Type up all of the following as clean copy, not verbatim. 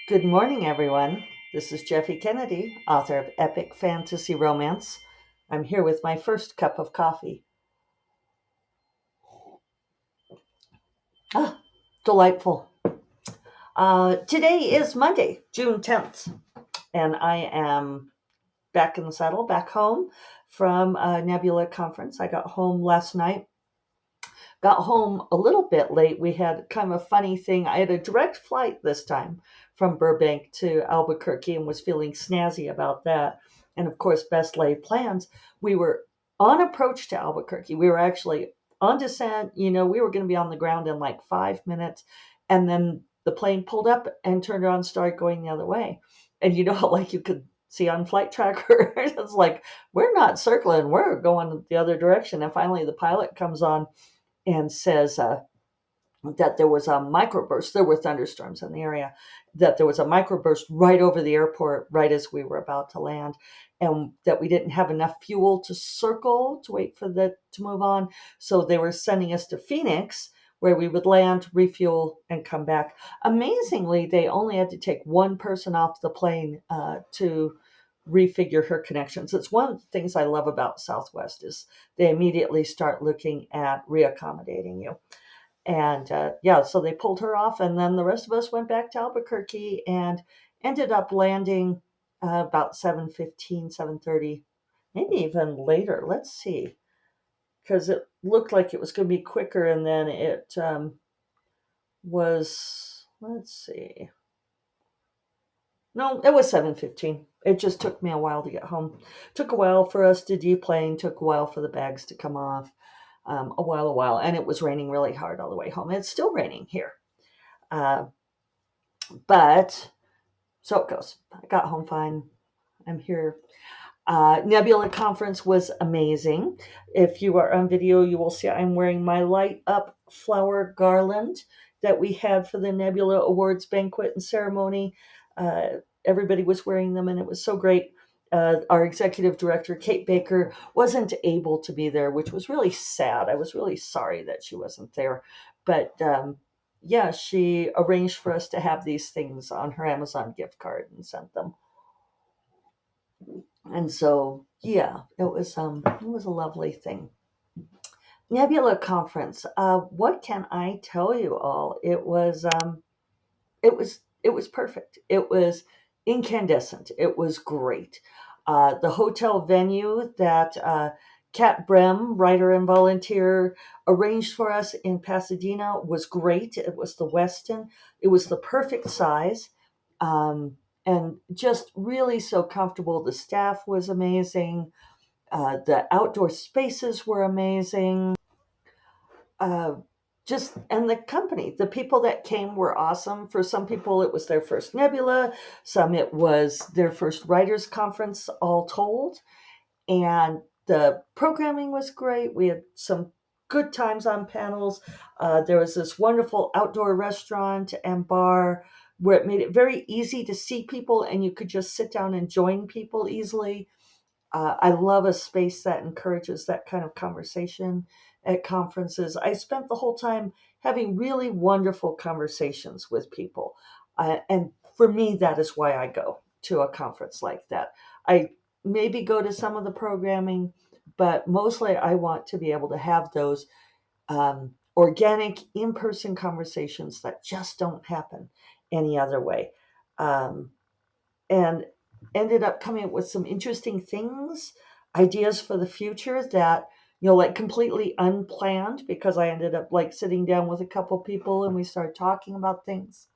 Good morning, everyone. This is Jeffy Kennedy, author of Epic Fantasy Romance. I'm here with my first cup of coffee. Ah, delightful. Today is Monday, June 10th, and I am back in the saddle, back home from Nebula Conference. I got home last night. Got home a little bit late. We had kind of a funny thing. I had a direct flight this time from Burbank to Albuquerque and was feeling snazzy about that. And of course, best laid plans. We were on approach to Albuquerque. We were actually on descent. We were going to be on the ground in like 5 minutes. And then the plane pulled up and turned around and started going the other way. And like you could see on flight tracker, it's like, we're not circling, we're going the other direction. And finally, the pilot comes on and says that there was a microburst. There were thunderstorms in the area, that there was a microburst right over the airport right as we were about to land, and that we didn't have enough fuel to circle to wait for that to move on. So they were sending us to Phoenix, where we would land, refuel, and come back. Amazingly, they only had to take one person off the plane to refigure her connections. It's one of the things I love about Southwest is they immediately start looking at reaccommodating you. And yeah, so they pulled her off, and then the rest of us went back to Albuquerque and ended up landing about 7:15, 7:30, maybe even later. Let's see, because it looked like it was going to be quicker, and then it was, let's see. No, it was 7:15. It just took me a while to get home. Took a while for us to deplane, took a while for the bags to come off. A while, and it was raining really hard all the way home. It's still raining here. Uh, but so it goes. I got home fine. I'm here. Nebula Conference was amazing. If you are on video, you will see I'm wearing my light up flower garland that we had for the Nebula Awards banquet and ceremony. Everybody was wearing them, and it was so great. Our executive director, Kate Baker, wasn't able to be there, which was really sad. I was really sorry that she wasn't there. But yeah, she arranged for us to have these things on her Amazon gift card and sent them. And so, yeah, it was a lovely thing. Nebula Conference. What can I tell you all? It was perfect. It was incandescent. It was great. The hotel venue that Kat Brem, writer and volunteer, arranged for us in Pasadena was great. It was the Westin. It was the perfect size, and just really so comfortable. The staff was amazing. The outdoor spaces were amazing. uh, just and the company, the people that came were awesome. For some people, it was their first Nebula. Some it was their first writers conference, all told. And the programming was great. We had some good times on panels. There was this wonderful outdoor restaurant and bar where it made it very easy to see people, and you could just sit down and join people easily. I love a space that encourages that kind of conversation at conferences. I spent the whole time having really wonderful conversations with people. And for me, that is why I go to a conference like that. I maybe go to some of the programming, but mostly I want to be able to have those organic in person conversations that just don't happen any other way. Um, and ended up coming up with some interesting things, ideas for the future that, like completely unplanned, because I ended up like sitting down with a couple people and we started talking about things.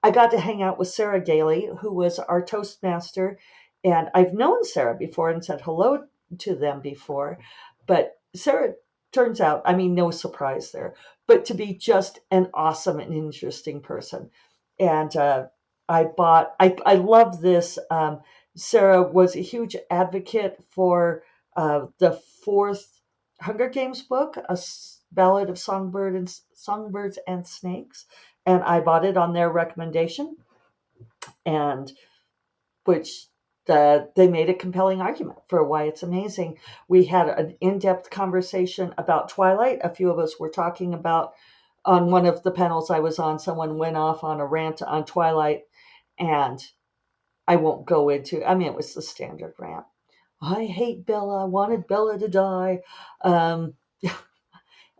I got to hang out with Sarah Gailey, who was our Toastmaster, and I've known Sarah before and said hello to them before, but Sarah turns out, I mean, no surprise there, but to be just an awesome and interesting person. And I love this. Sarah was a huge advocate for the fourth Hunger Games book, Ballad of Songbirds and Snakes, and I bought it on their recommendation, and which they made a compelling argument for why it's amazing. We had an in-depth conversation about Twilight. A few of us were talking about, on one of the panels I was on, someone went off on a rant on Twilight, And I won't go into, I mean, it was the standard rant. I hate Bella. I wanted Bella to die. Um,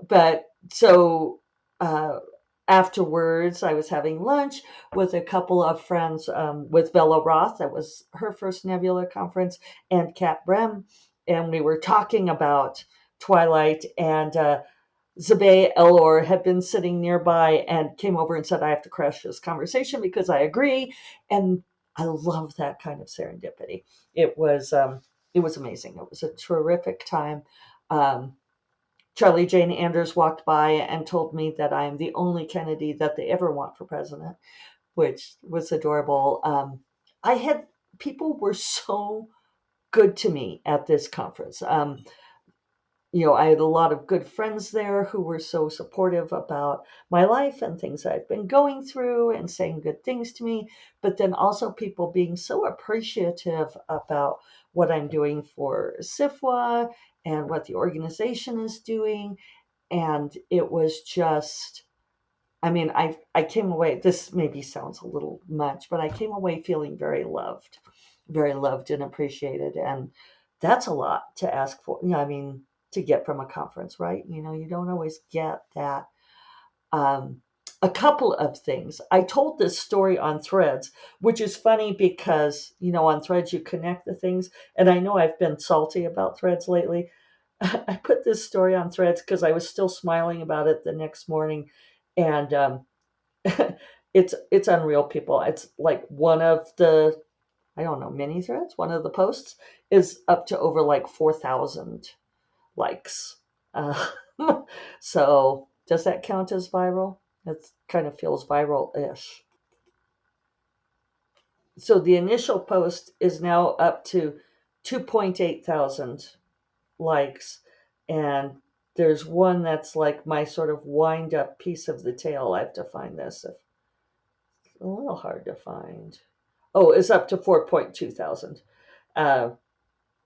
but so uh, afterwards, I was having lunch with a couple of friends with Bella Roth. That was her first Nebula conference, and Kat Brem. And we were talking about Twilight, and Zabe Elor had been sitting nearby and came over and said, I have to crash this conversation because I agree. And I love that kind of serendipity. It was it was amazing. It was a terrific time. Um, Charlie Jane Anders walked by and told me that I am the only Kennedy that they ever want for president, which was adorable. I had people were so good to me at this conference. I had a lot of good friends there who were so supportive about my life and things I've been going through and saying good things to me, but then also people being so appreciative about what I'm doing for SIFWA and what the organization is doing. And it was just, I mean, I came away, this maybe sounds a little much, but I came away feeling very loved and appreciated. And that's a lot to ask for. I mean, to get from a conference, right? You don't always get that. Um, a couple of things. I told this story on Threads, which is funny because, on Threads you connect the things. And I know I've been salty about Threads lately. I put this story on Threads because I was still smiling about it the next morning. And it's unreal, people. It's like one of the, I don't know, mini threads. One of the posts is up to over like 4,000 likes. Uh, so does that count as viral? It kind of feels viral-ish. So the initial post is now up to 2.8 thousand likes, and there's one that's like my sort of wind up piece of the tale. I have to find this. It's a little hard to find. Oh, it's up to 4.2 thousand. Uh,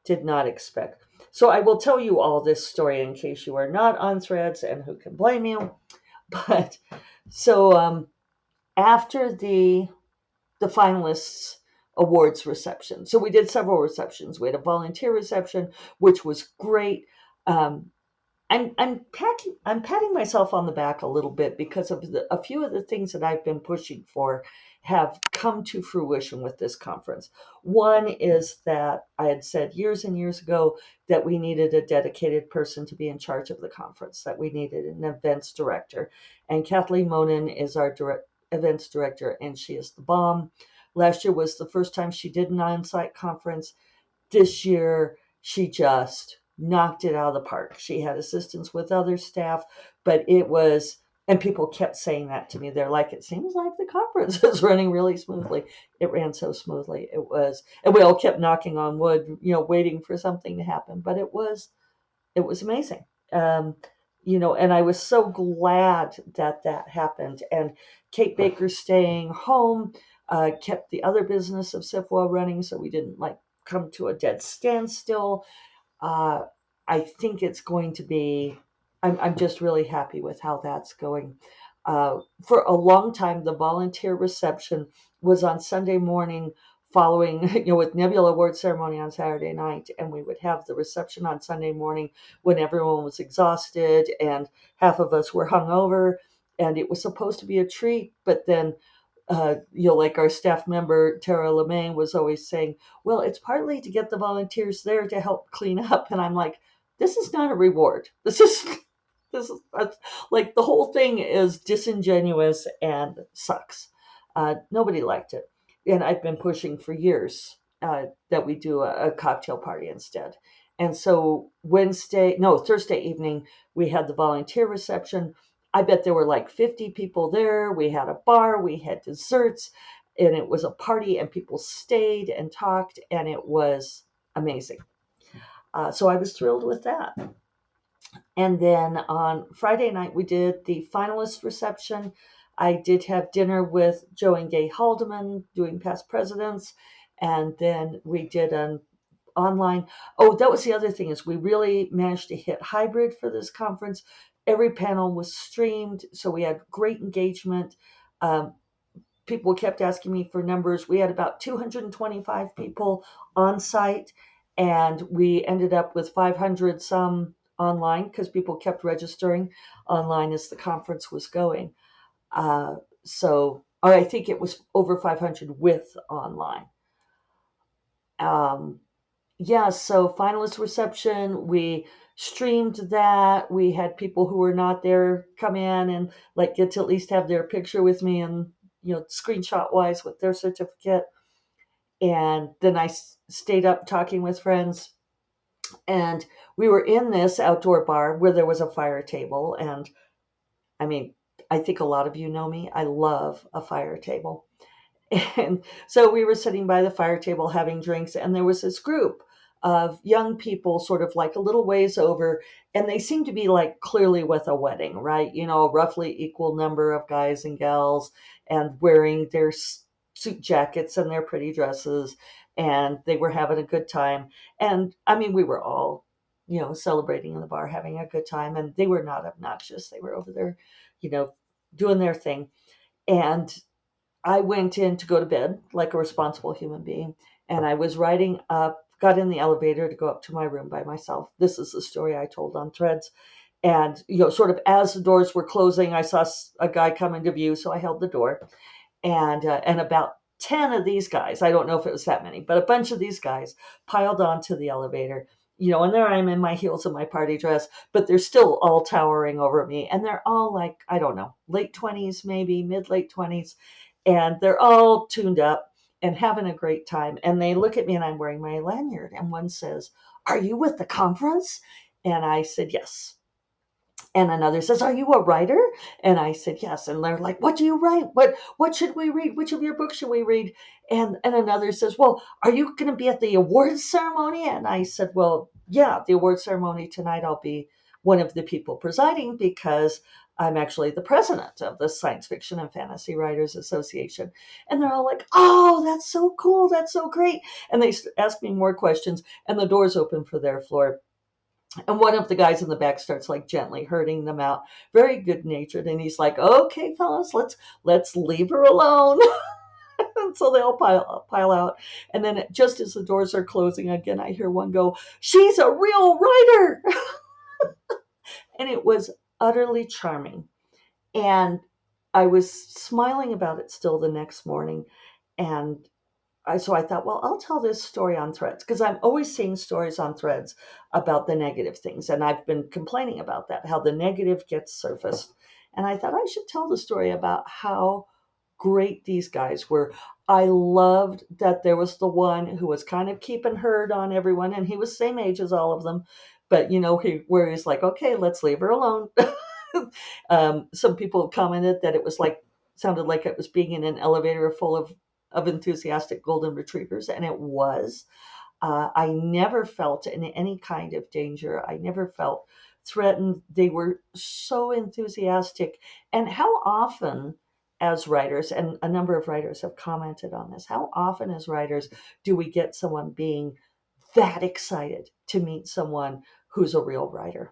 did not expect. So I will tell you all this story in case you are not on Threads, and who can blame you. But so after the finalists awards reception, so we did several receptions. We had a volunteer reception, which was great. Um, I'm patting myself on the back a little bit because of a few of the things that I've been pushing for have come to fruition with this conference. One is that I had said years and years ago that we needed a dedicated person to be in charge of the conference, that we needed an events director. And Kathleen Monin is our events director, and she is the bomb. Last year was the first time she did an on-site conference. This year, she just knocked it out of the park. She had assistance with other staff, but it was, and people kept saying that to me. They're like, it seems like the conference is running really smoothly. It ran so smoothly. It was, and we all kept knocking on wood, waiting for something to happen, but it was amazing. And I was so glad that that happened. And Kate Baker staying home kept the other business of SIFWA running, so we didn't like come to a dead standstill. uh, I think it's going to be, I'm just really happy with how that's going. For a long time, the volunteer reception was on Sunday morning following, with Nebula Award ceremony on Saturday night. And we would have the reception on Sunday morning when everyone was exhausted and half of us were hungover. And it was supposed to be a treat, but then like our staff member Tara Lemaine was always saying, well, it's partly to get the volunteers there to help clean up. And I'm like, this is not a reward. This is like, the whole thing is disingenuous and sucks. Nobody liked it. And I've been pushing for years that we do a cocktail party instead. And so Thursday evening, we had the volunteer reception. I bet there were like 50 people there. We had a bar, we had desserts, and it was a party, and people stayed and talked, and it was amazing. So I was thrilled with that. And then on Friday night, we did the finalist reception. I did have dinner with Joe and Gay Haldeman doing past presidents. And then we did an online. Oh, that was the other thing, is we really managed to hit hybrid for this conference. Every panel was streamed, so we had great engagement. Um, people kept asking me for numbers. We had about 225 people on site, and we ended up with 500 some online because people kept registering online as the conference was going. Uh, or I think it was over 500 with online. Um, yeah, so finalist reception, we streamed that. We had people who were not there come in and like get to at least have their picture with me and screenshot wise with their certificate. And then I stayed up talking with friends, and we were in this outdoor bar where there was a fire table. And I mean, I think a lot of you know me. I love a fire table. And so we were sitting by the fire table having drinks, and there was this group of young people, sort of like a little ways over, and they seemed to be like clearly with a wedding, right? Roughly equal number of guys and gals, and wearing their suit jackets and their pretty dresses, and they were having a good time. And I mean, we were all, celebrating in the bar, having a good time, and they were not obnoxious. They were over there, you know, doing their thing. And I went in to go to bed like a responsible human being, and I was riding up, got in the elevator to go up to my room by myself. This is the story I told on Threads. And, sort of as the doors were closing, I saw a guy come into view, so I held the door. And about 10 of these guys, I don't know if it was that many, but a bunch of these guys piled onto the elevator. And there I am in my heels and my party dress, but they're still all towering over me. And they're all like, I don't know, late 20s, maybe mid late 20s. And they're all tuned up and having a great time. And they look at me, and I'm wearing my lanyard. And one says, "Are you with the conference?" And I said, "Yes." And another says, "Are you a writer?" And I said, "Yes." And they're like, "What do you write? What should we read? Which of your books should we read?" And another says, "Well, are you going to be at the awards ceremony?" And I said, "Well, yeah, the awards ceremony tonight. I'll be one of the people presiding because I'm actually the president of the Science Fiction and Fantasy Writers Association." And they're all like, "Oh, that's so cool. That's so great." And they ask me more questions, and the doors open for their floor. And one of the guys in the back starts like gently herding them out, very good natured, and he's like, "Okay, fellas, let's leave her alone." And so they all pile out, and then just as the doors are closing again, I hear one go, "She's a real writer," and it was utterly charming. And I was smiling about it still the next morning, and so I thought, well, I'll tell this story on Threads because I'm always seeing stories on Threads about the negative things. And I've been complaining about that, how the negative gets surfaced. And I thought I should tell the story about how great these guys were. I loved that there was the one who was kind of keeping herd on everyone, and he was same age as all of them. But, where he's like, "Okay, let's leave her alone." Some people commented that it was sounded like it was being in an elevator full of enthusiastic golden retrievers, and it was. I never felt in any kind of danger. I never felt threatened. They were so enthusiastic. And how often, as writers, and a number of writers have commented on this, how often as writers do we get someone being that excited to meet someone who's a real writer?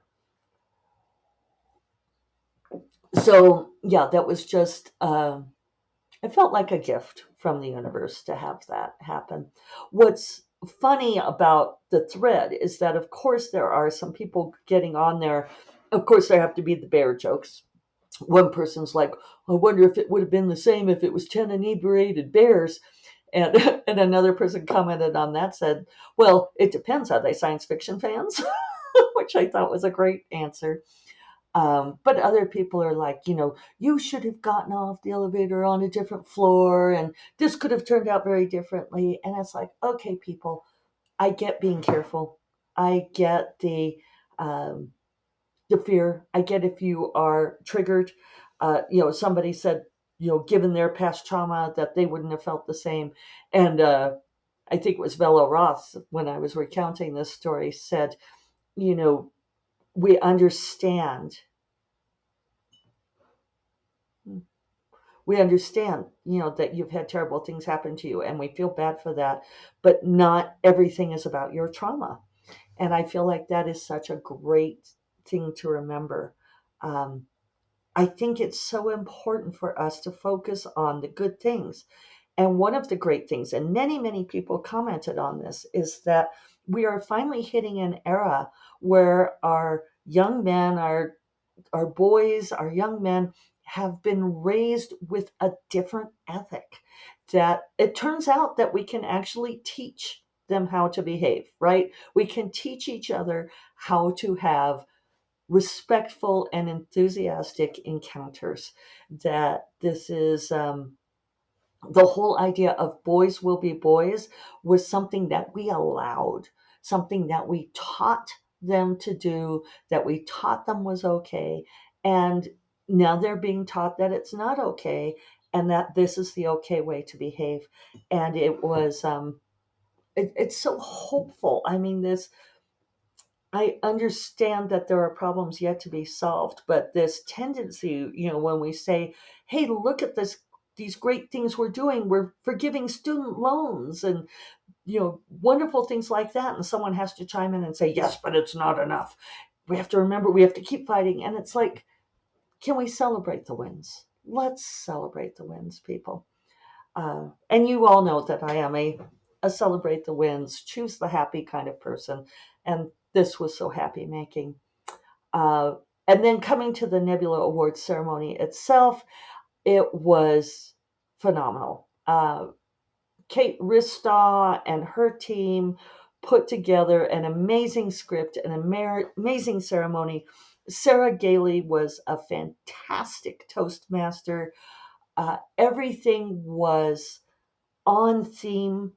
So, yeah, that was just. It felt like a gift from the universe to have that happen. What's funny about the thread is that, of course, there are some people getting on there. Of course, there have to be the bear jokes. One person's like, "I wonder if it would have been the same if it was 10 inebriated bears." And, and another person commented on that, said, "Well, it depends. Are they science fiction fans?" Which I thought was a great answer. But other people are like, "You should have gotten off the elevator on a different floor, and this could have turned out very differently." And it's like, okay, people, I get being careful. I get um, the fear. I get if you are triggered. Somebody said, given their past trauma, that they wouldn't have felt the same. And I think it was Velo Roth, when I was recounting this story, said, you know, we understand that you've had terrible things happen to you, and we feel bad for that, but not everything is about your trauma. And I feel like that is such a great thing to remember. um, I think it's so important for us to focus on the good things. And one of the great things, and many, many people commented on this, is that we are finally hitting an era where our young men, our boys, our young men have been raised with a different ethic. That it turns out that we can actually teach them how to behave, right? We can teach each other how to have respectful and enthusiastic encounters. That this is the whole idea of boys will be boys was something that we allowed, something that we taught them to do, that we taught them was okay. And now they're being taught that it's not okay and that this is the okay way to behave. And it was, it's so hopeful. I mean, I understand that there are problems yet to be solved, but this tendency, when we say, hey, look at this, these great things we're doing, we're forgiving student loans and, wonderful things like that. And someone has to chime in and say, yes, but it's not enough. We have to remember, we have to keep fighting. And it's like, can we celebrate the wins? Let's celebrate the wins, people. And you all know that I am a celebrate the wins, choose the happy kind of person. And this was so happy making. Uh, and then coming to the Nebula Awards ceremony itself, it was phenomenal. Kate Ristaw and her team put together an amazing script, an amazing ceremony. Sarah Gailey was a fantastic Toastmaster. Everything was on theme.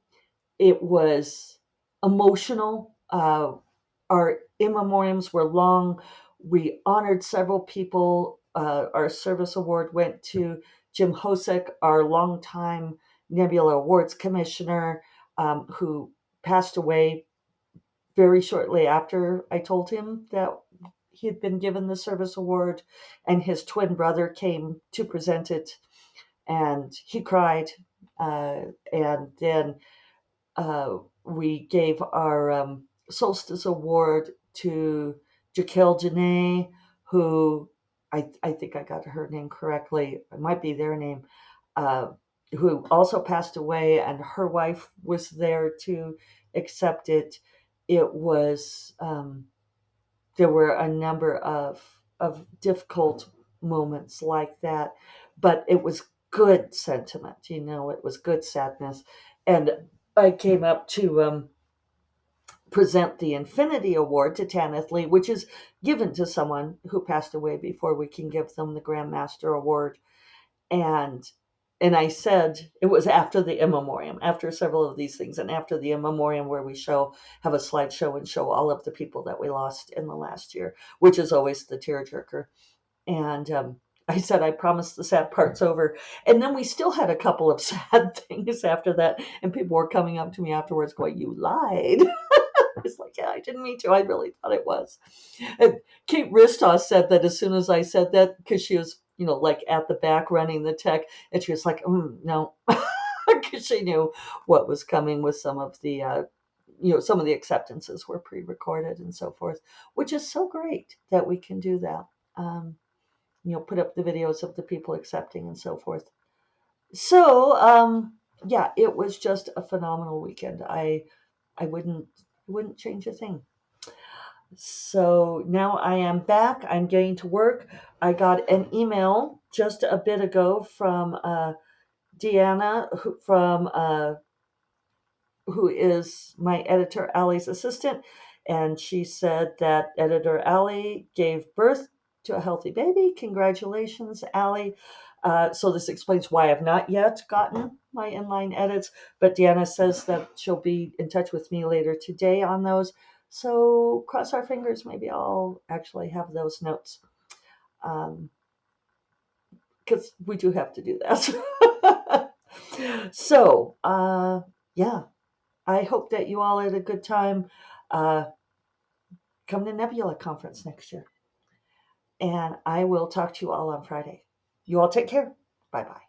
It was emotional. Our in memoriams were long. We honored several people. Our service award went to Jim Hosek, our longtime Nebula Awards commissioner, who passed away very shortly after I told him that he had been given the service award, and his twin brother came to present it, and he cried. And then we gave our Solstice Award to Jaquel Janae, who I think I got her name correctly. It might be their name, uh, who also passed away, and her wife was there to accept it. It was there were a number of difficult moments like that, but it was good sentiment. It was good sadness, and I came up to present the Infinity Award to Tanith Lee, which is given to someone who passed away before we can give them the Grand Master Award. And I said it was after the in memoriam, after several of these things, and after the in memoriam where we have a slideshow and show all of the people that we lost in the last year, which is always the tearjerker. And I said, I promised the sad part's over. And then we still had a couple of sad things after that. And people were coming up to me afterwards going, you lied. I was like, yeah, I didn't mean to. I really thought it was. And Kate Ristoff said that as soon as I said that, because she was, like at the back running the tech, and she was like, no, because she knew what was coming with some of the, some of the acceptances were pre-recorded and so forth, which is so great that we can do that. Put up the videos of the people accepting and so forth. So, yeah, it was just a phenomenal weekend. I wouldn't change a thing. So now I am back. I'm getting to work. I got an email just a bit ago from Deanna who is my editor Allie's assistant, and she said that editor Allie gave birth to a healthy baby. Congratulations, Allie. So this explains why I've not yet gotten my inline edits, but Deanna says that she'll be in touch with me later today on those. So cross our fingers, maybe I'll actually have those notes. Because we do have to do that. So, yeah, I hope that you all had a good time. Come to Nebula Conference next year. And I will talk to you all on Friday. You all take care. Bye bye.